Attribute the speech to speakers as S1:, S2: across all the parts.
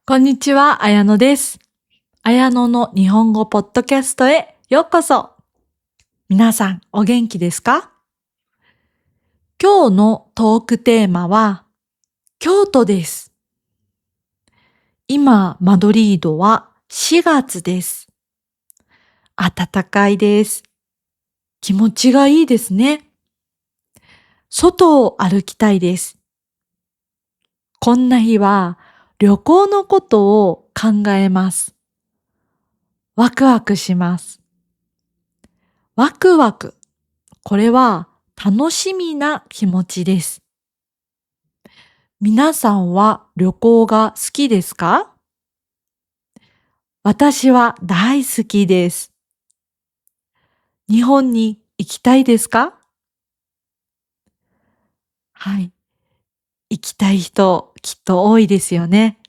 S1: こんにちは、あやのです。あやのの日本語ポッドキャストへようこそ。皆さん、お元気ですか？今日のトークテーマは、京都です。今、マドリードは4月です。暖かいです。気持ちがいいですね。外を歩きたいです。こんな日は、旅行のことを考えます。ワクワクします。ワクワク。これは楽しみな気持ちです。皆さんは旅行が好きですか？私は大好きです。日本に行きたいですか？はい。行きたい人きっと多いですよね。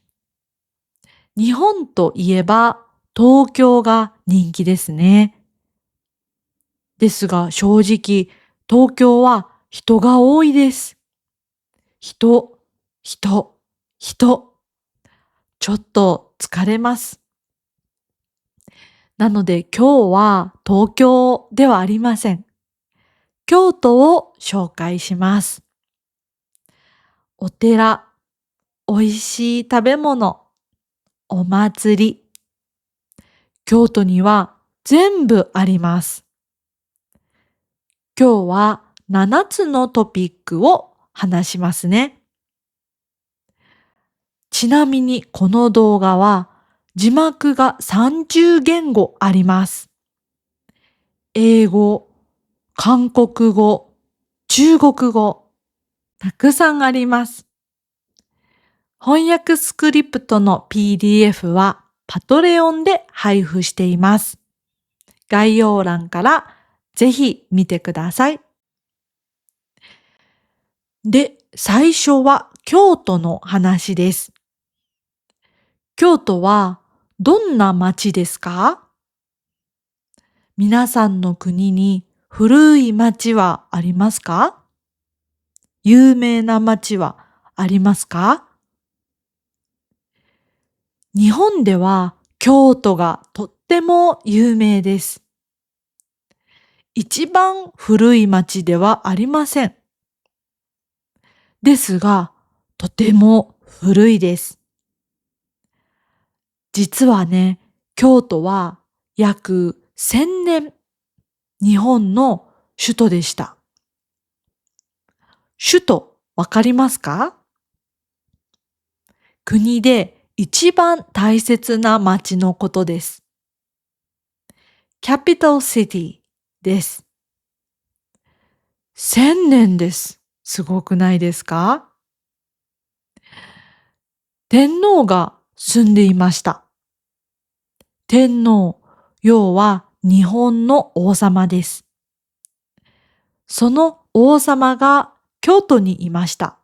S1: 日本といえば東京が人気ですね。ですが正直東京は人が多いです。人、人、人。ちょっと疲れます。なので今日は東京ではありません。京都を紹介します。お寺、美味しい食べ物、お祭り。京都には全部あります。今日は7つのトピックを話しますね。ちなみにこの動画は字幕が30言語あります。英語、韓国語、中国語、たくさんあります。翻訳スクリプトの PDF はパトレオンで配布しています。概要欄からぜひ見てください。で、最初は京都の話です。京都はどんな町ですか？皆さんの国に古い町はありますか？有名な町はありますか？日本では京都がとっても有名です。一番古い町ではありません。ですが、とても古いです。実はね、京都は約1000年日本の首都でした。首都わかりますか？国で一番大切な町のことです。Capital City です。1000年です。すごくないですか？天皇が住んでいました。天皇、要は日本の王様です。その王様が京都にいました。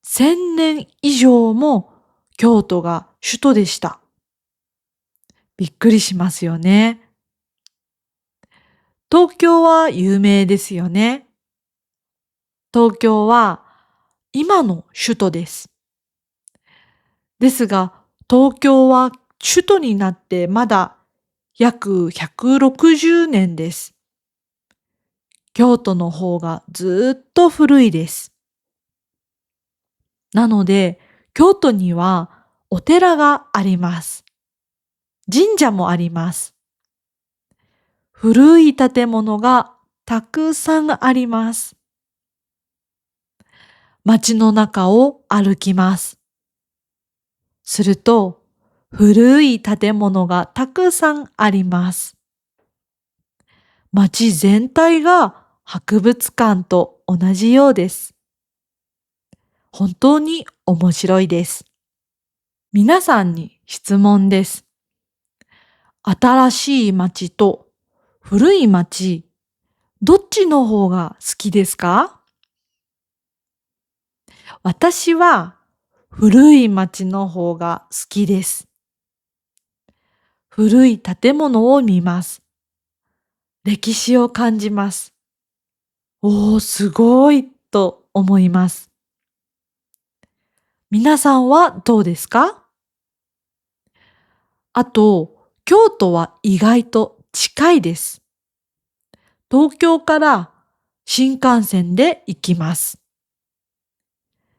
S1: 1000年以上も京都が首都でした。びっくりしますよね。東京は有名ですよね。東京は今の首都です。ですが、東京は首都になってまだ約160年です。京都の方がずっと古いです。なので、京都にはお寺があります。神社もあります。古い建物がたくさんあります。街の中を歩きます。すると、古い建物がたくさんあります。街全体が博物館と同じようです。本当に面白いです。皆さんに質問です。新しい街と古い街、どっちの方が好きですか？私は古い街の方が好きです。古い建物を見ます。歴史を感じます。おー、すごいと思います。皆さんはどうですか？あと、京都は意外と近いです。東京から新幹線で行きます。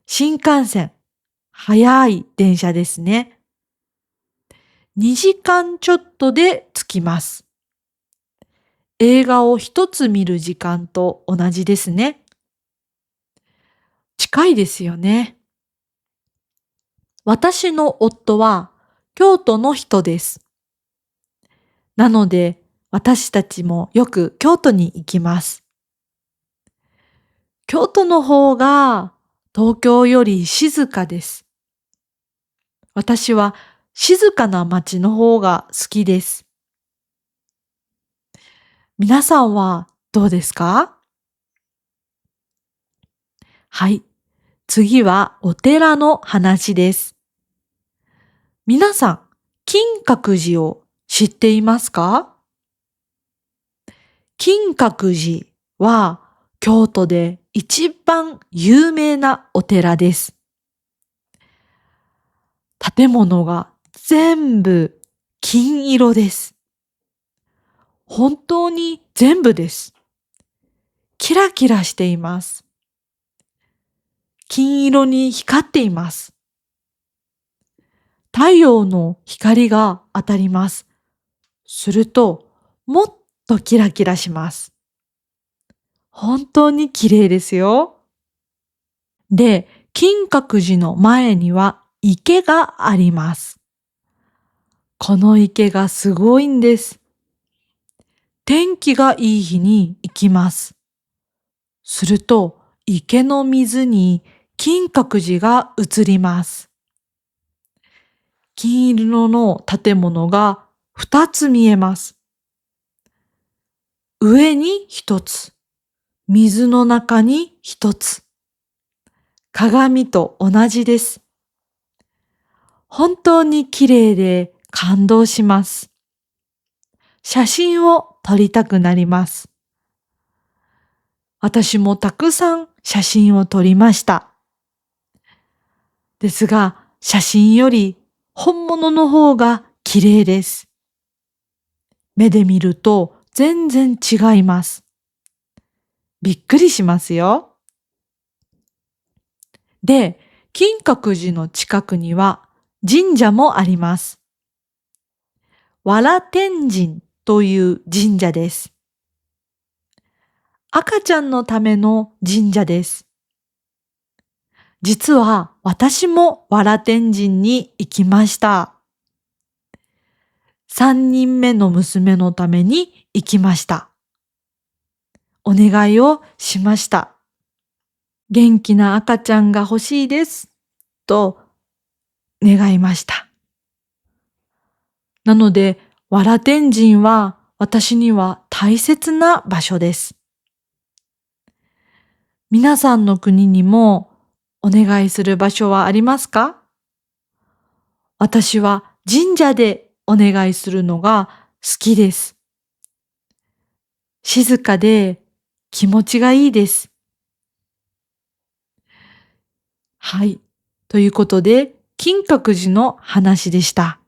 S1: 新幹線、早い電車ですね。2時間ちょっとで着きます。映画を一つ見る時間と同じですね。近いですよね。私の夫は京都の人です。なので、私たちもよく京都に行きます。京都の方が東京より静かです。私は静かな街の方が好きです。皆さんはどうですか？はい。次はお寺の話です。皆さん、金閣寺を知っていますか？金閣寺は京都で一番有名なお寺です。建物が全部金色です。本当に全部です。キラキラしています。金色に光っています。太陽の光が当たります。すると、もっとキラキラします。本当に綺麗ですよ。で、金閣寺の前には池があります。この池がすごいんです。天気がいい日に行きます。すると、池の水に金閣寺が映ります。金色の建物が2つ見えます。上に1つ、水の中に1つ。鏡と同じです。本当に綺麗で感動します。写真を撮りたくなります。私もたくさん写真を撮りました。ですが、写真より本物の方が綺麗です。目で見ると全然違います。びっくりしますよ。で、金閣寺の近くには神社もあります。藁天神という神社です。赤ちゃんのための神社です。実は私も藁天神に行きました。3人目の娘のために行きました。お願いをしました。元気な赤ちゃんが欲しいです。と願いました。なので、藁天神は私には大切な場所です。皆さんの国にもお願いする場所はありますか？私は神社でお願いするのが好きです。静かで気持ちがいいです。はい。ということで、金閣寺の話でした。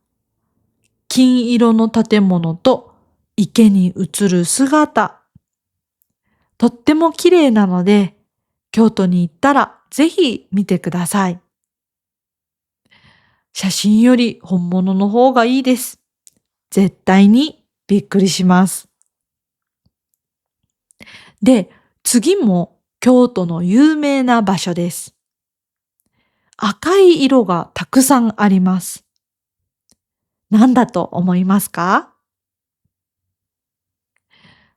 S1: 金色の建物と池に映る姿。とっても綺麗なので、京都に行ったらぜひ見てください。写真より本物の方がいいです。絶対にびっくりします。で、次も京都の有名な場所です。赤い色がたくさんあります。何だと思いますか？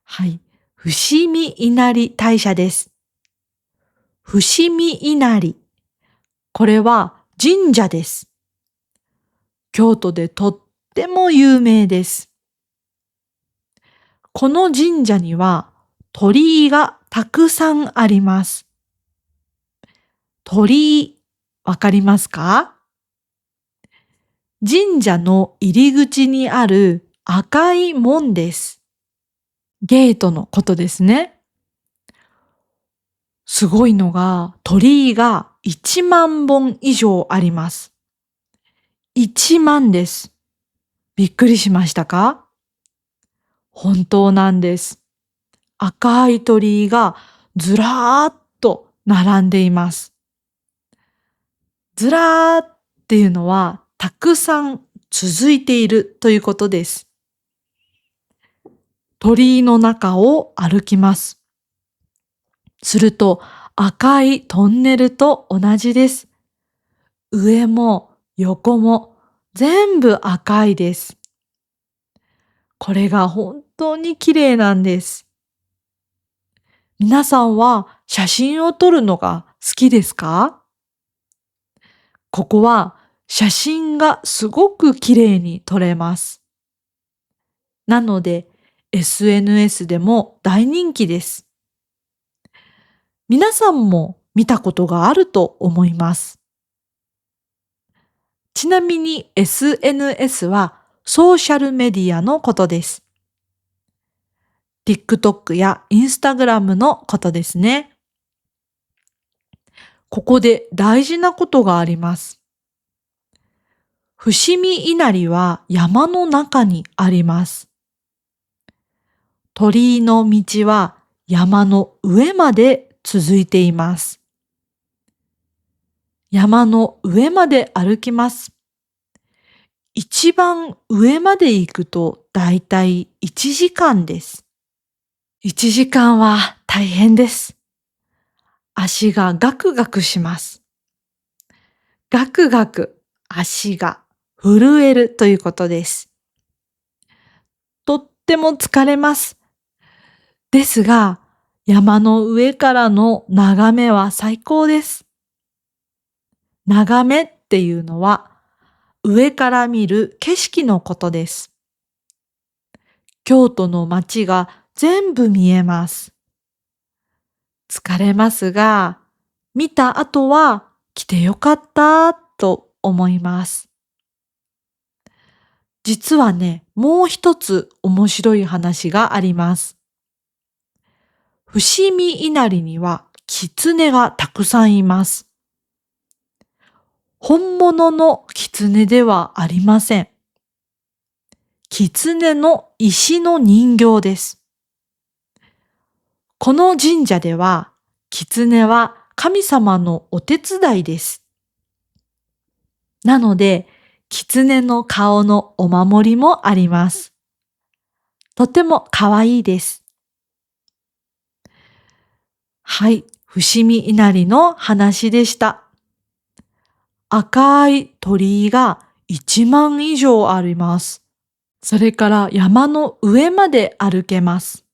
S1: はい。伏見稲荷大社です。伏見稲荷。これは神社です。京都でとっても有名です。この神社には鳥居がたくさんあります。鳥居、わかりますか？神社の入り口にある赤い門です。ゲートのことですね。すごいのが鳥居が1万本以上あります。1万です。びっくりしましたか？本当なんです。赤い鳥居がずらーっと並んでいます。ずらーっていうのはたくさん続いているということです。鳥居の中を歩きます。すると赤いトンネルと同じです。上も横も全部赤いです。これが本当に綺麗なんです。皆さんは写真を撮るのが好きですか？ここは写真がすごく綺麗に撮れます。なので SNS でも大人気です。皆さんも見たことがあると思います。ちなみに SNS はソーシャルメディアのことです。TikTok や Instagram のことですね。ここで大事なことがあります。伏見稲荷は山の中にあります。鳥居の道は山の上まで続いています。山の上まで歩きます。一番上まで行くとだいたい1時間です。1時間は大変です。足がガクガクします。ガクガク、足が震えるということです。とっても疲れます。ですが、山の上からの眺めは最高です。眺めっていうのは、上から見る景色のことです。京都の街が全部見えます。疲れますが、見た後は来てよかったと思います。実はね、もう一つ面白い話があります。伏見稲荷には狐がたくさんいます。本物の狐ではありません。狐の石の人形です。この神社では、狐は神様のお手伝いです。なので、狐の顔のお守りもあります。とてもかわいいです。はい、伏見稲荷の話でした。赤い鳥居が1万以上あります。それから山の上まで歩けます。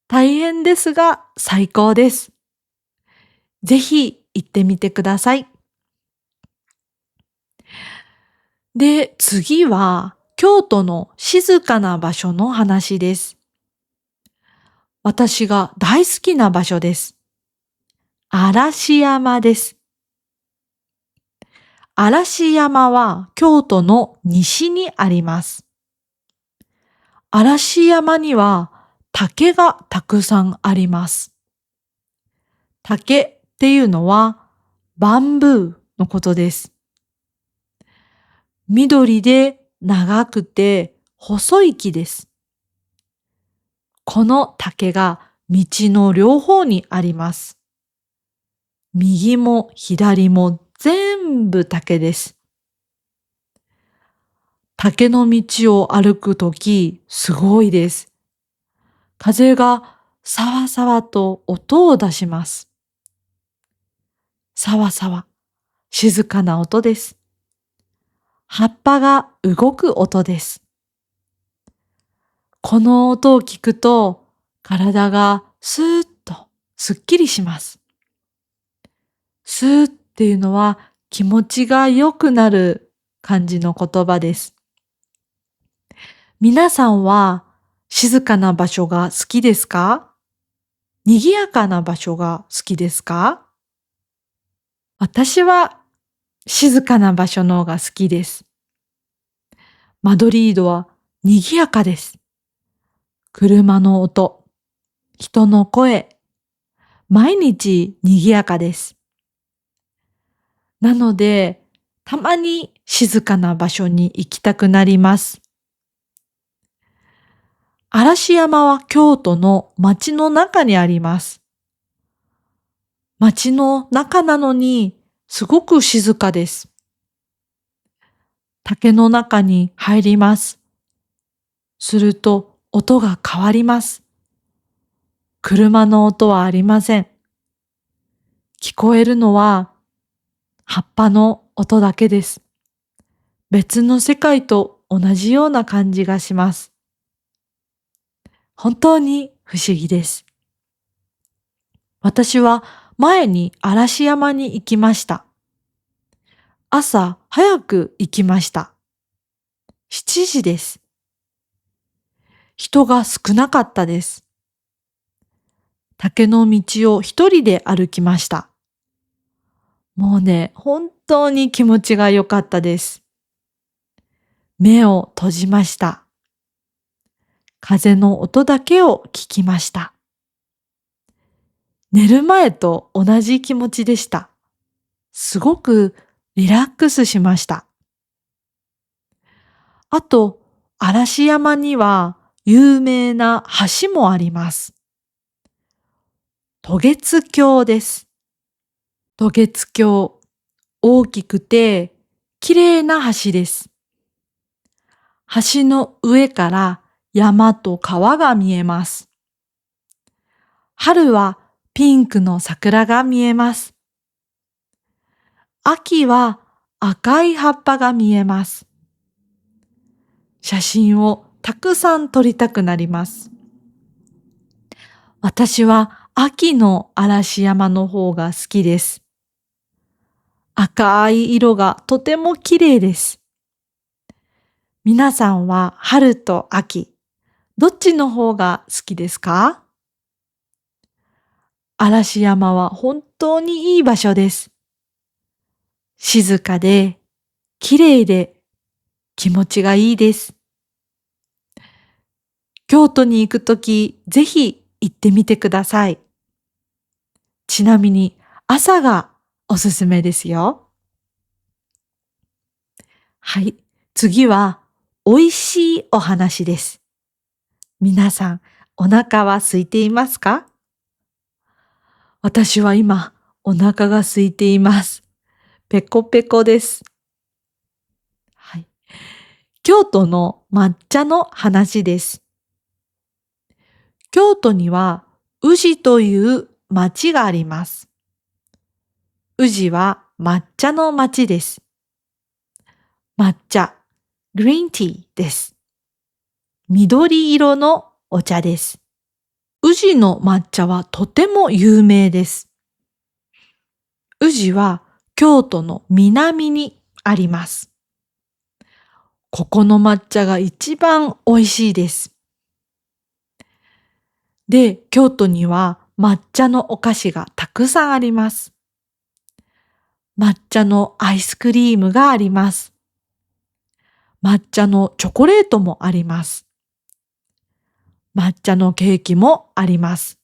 S1: 大変ですが最高です。ぜひ行ってみてください。で、次は京都の静かな場所の話です。私が大好きな場所です。嵐山です。嵐山は京都の西にあります。嵐山には竹がたくさんあります。竹っていうのはバンブーのことです。緑で長くて細い木です。この竹が道の両方にあります。右も左も全部竹です。竹の道を歩くときすごいです。風がさわさわと音を出します。さわさわ、静かな音です。葉っぱが動く音です。この音を聞くと体がスーッとすっきりします。スーっていうのは気持ちが良くなる感じの言葉です。皆さんは静かな場所が好きですか？賑やかな場所が好きですか？私は静かな場所の方が好きです。マドリードは賑やかです。車の音、人の声、毎日賑やかです。なので、たまに静かな場所に行きたくなります。嵐山は京都の街の中にあります。街の中なのにすごく静かです。竹の中に入ります。すると音が変わります。車の音はありません。聞こえるのは葉っぱの音だけです。別の世界と同じような感じがします。本当に不思議です。私は前に嵐山に行きました。朝早く行きました。7時です。人が少なかったです。竹の道を一人で歩きました。もうね、本当に気持ちが良かったです。目を閉じました。風の音だけを聞きました。寝る前と同じ気持ちでした。すごくリラックスしました。あと、嵐山には有名な橋もあります。渡月橋です。渡月橋、大きくて綺麗な橋です。橋の上から山と川が見えます。春はピンクの桜が見えます。秋は赤い葉っぱが見えます。写真をたくさん撮りたくなります。私は秋の嵐山の方が好きです。赤い色がとても綺麗です。皆さんは春と秋、どっちの方が好きですか？嵐山は本当にいい場所です。静かで、綺麗で、気持ちがいいです。京都に行くとき、ぜひ行ってみてください。ちなみに朝がおすすめですよ。はい。次は美味しいお話です。皆さん、お腹は空いていますか？私は今、お腹が空いています。ペコペコです。はい。京都の抹茶の話です。京都には宇治という町があります。宇治は抹茶の町です。抹茶、グリーンティーです。緑色のお茶です。宇治の抹茶はとても有名です。宇治は京都の南にあります。ここの抹茶が一番美味しいです。で、京都には抹茶のお菓子がたくさんあります。抹茶のアイスクリームがあります。抹茶のチョコレートもあります。抹茶のケーキもあります。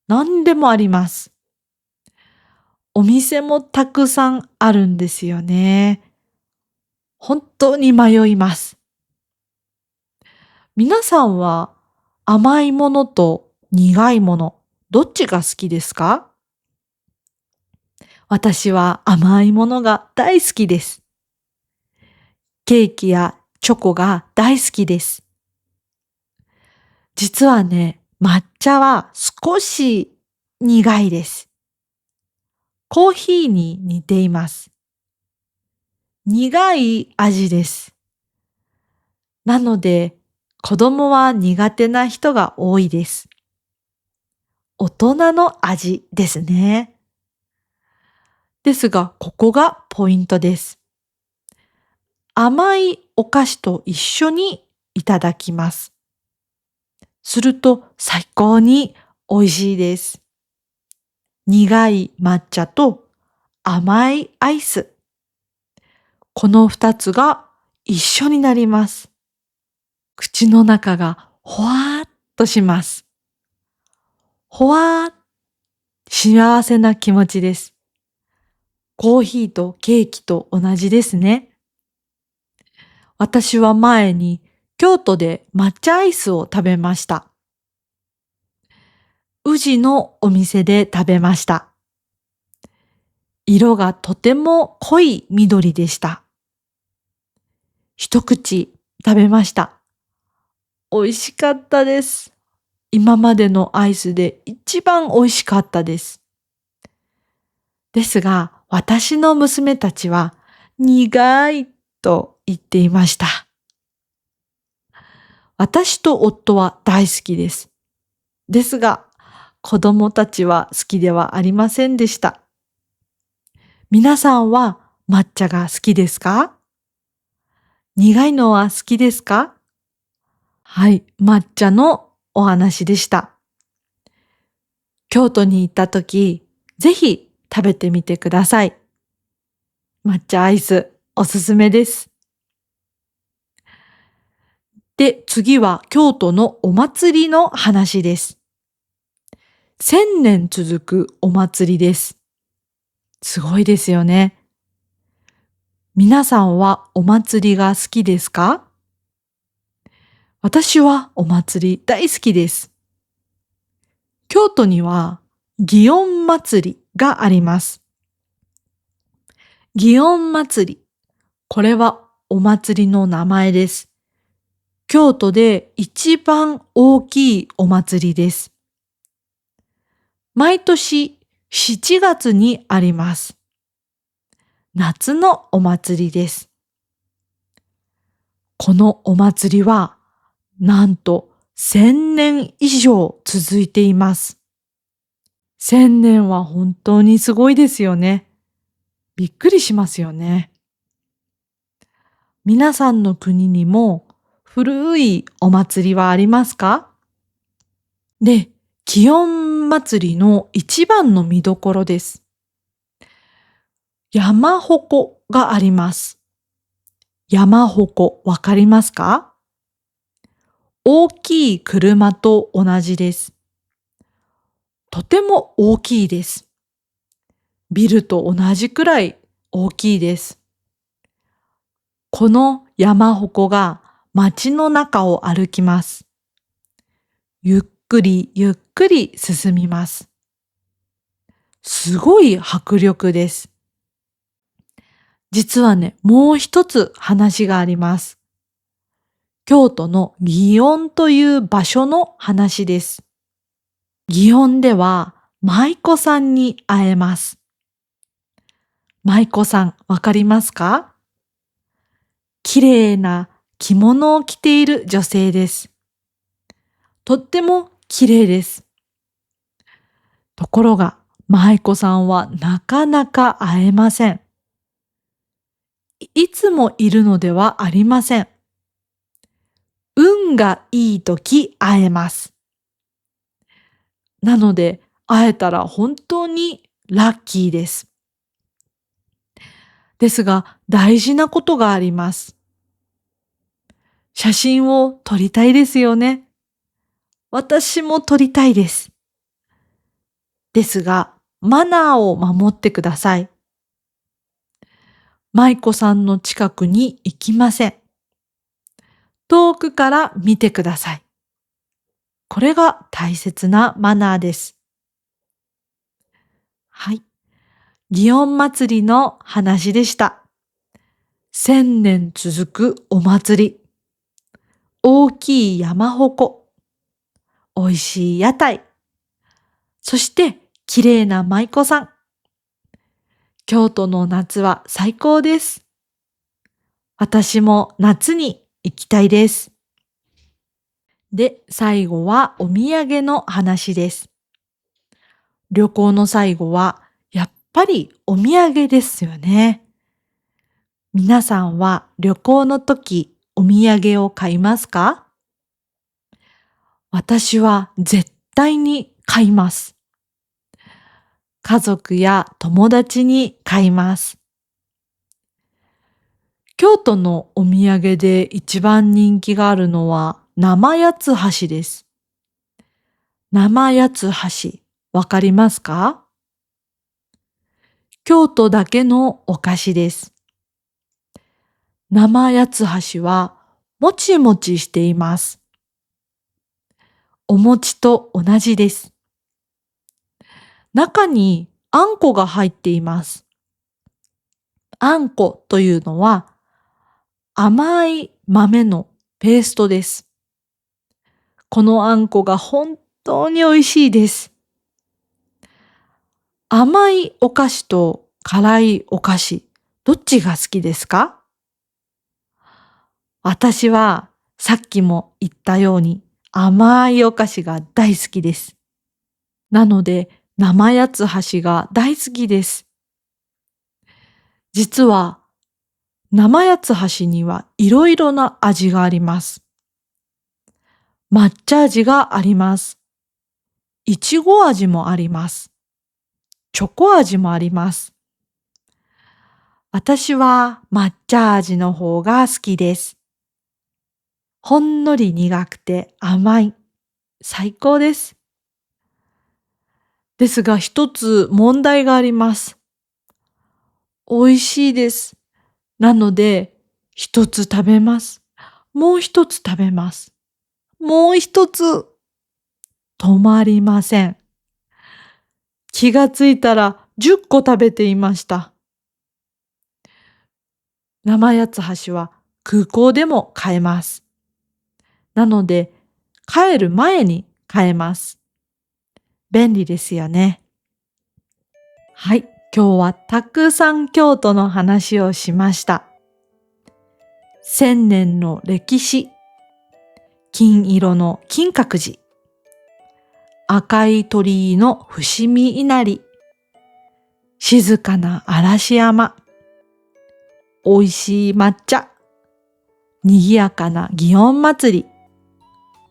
S1: 何でもあります。お店もたくさんあるんですよね。本当に迷います。皆さんは甘いものと苦いもの、どっちが好きですか？私は甘いものが大好きです。ケーキやチョコが大好きです。実はね、抹茶は少し苦いです。コーヒーに似ています。苦い味です。なので、子供は苦手な人が多いです。大人の味ですね。ですが、ここがポイントです。甘いお菓子と一緒にいただきます。すると最高に美味しいです。苦い抹茶と甘いアイス。この二つが一緒になります。口の中がほわーっとします。ほわー、幸せな気持ちです。コーヒーとケーキと同じですね。私は前に京都で抹茶アイスを食べました。宇治のお店で食べました。色がとても濃い緑でした。一口食べました。美味しかったです。今までのアイスで一番美味しかったです。ですが、私の娘たちは苦いと言っていました。私と夫は大好きです。ですが、子供たちは好きではありませんでした。皆さんは抹茶が好きですか？苦いのは好きですか？はい、抹茶のお話でした。京都に行ったとき、ぜひ食べてみてください。抹茶アイスおすすめです。で、次は京都のお祭りの話です。1000年続くお祭りです。すごいですよね。皆さんはお祭りが好きですか？私はお祭り大好きです。京都には祇園祭があります。祇園祭。これはお祭りの名前です。京都で一番大きいお祭りです。毎年7月にあります。夏のお祭りです。このお祭りはなんと1000年以上続いています。1000年は本当にすごいですよね。びっくりしますよね。皆さんの国にも古いお祭りはありますか？で、祇園祭の一番の見どころです。山鉾があります。山鉾わかりますか？大きい車と同じです。とても大きいです。ビルと同じくらい大きいです。この山鉾が街の中を歩きます。ゆっくりゆっくり進みます。すごい迫力です。実はね、もう一つ話があります。京都の祇園という場所の話です。祇園では舞妓さんに会えます。舞妓さんわかりますか？綺麗な着物を着ている女性です。とっても綺麗です。ところが、舞妓さんはなかなか会えません。いつもいるのではありません。運がいいとき会えます。なので、会えたら本当にラッキーです。ですが、大事なことがあります。写真を撮りたいですよね。私も撮りたいです。ですが、マナーを守ってください。舞妓さんの近くに行きません。遠くから見てください。これが大切なマナーです。はい。祇園祭の話でした。1000年続くお祭り。大きい山鉾。美味しい屋台。そして綺麗な舞妓さん。京都の夏は最高です。私も夏に行きたいです。で、最後はお土産の話です。旅行の最後はやっぱりお土産ですよね。皆さんは旅行の時お土産を買いますか？私は絶対に買います。家族や友達に買います。京都のお土産で一番人気があるのは生八つ橋です。生八つ橋、わかりますか？京都だけのお菓子です。生八つ橋はもちもちしています。お餅と同じです。中にあんこが入っています。あんこというのは甘い豆のペーストです。このあんこが本当に美味しいです。甘いお菓子と辛いお菓子、どっちが好きですか？私はさっきも言ったように甘いお菓子が大好きです。なので生八つ橋が大好きです。実は生八つ橋にはいろいろな味があります。抹茶味があります。いちご味もあります。チョコ味もあります。私は抹茶味の方が好きです。ほんのり苦くて甘い。最高です。ですが一つ問題があります。美味しいです。なので、一つ食べます。もう一つ食べます。もう一つ。止まりません。気がついたら10個食べていました。生八つ橋は空港でも買えます。なので、帰る前に買えます。便利ですよね。はい、今日はたくさん京都の話をしました。1000年の歴史、金色の金閣寺、赤い鳥居の伏見稲荷、静かな嵐山、美味しい抹茶、賑やかな祇園祭り、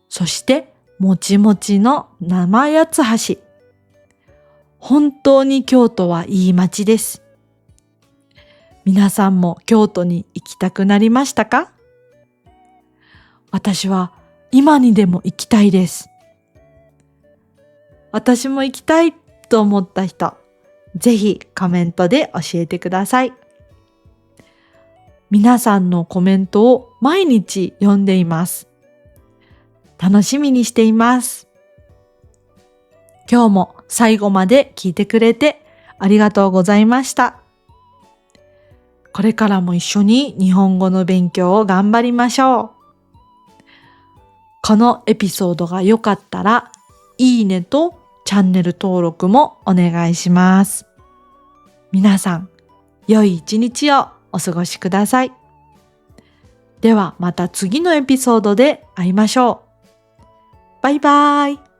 S1: そしてもちもちの生八つ橋。本当に京都はいい街です。皆さんも京都に行きたくなりましたか？私は今にでも行きたいです。私も行きたいと思った人、ぜひコメントで教えてください。皆さんのコメントを毎日読んでいます。楽しみにしています。今日も最後まで聞いてくれてありがとうございました。これからも一緒に日本語の勉強を頑張りましょう。このエピソードが良かったら、いいねとチャンネル登録もお願いします。皆さん、良い一日をお過ごしください。ではまた次のエピソードで会いましょう。バイバーイ。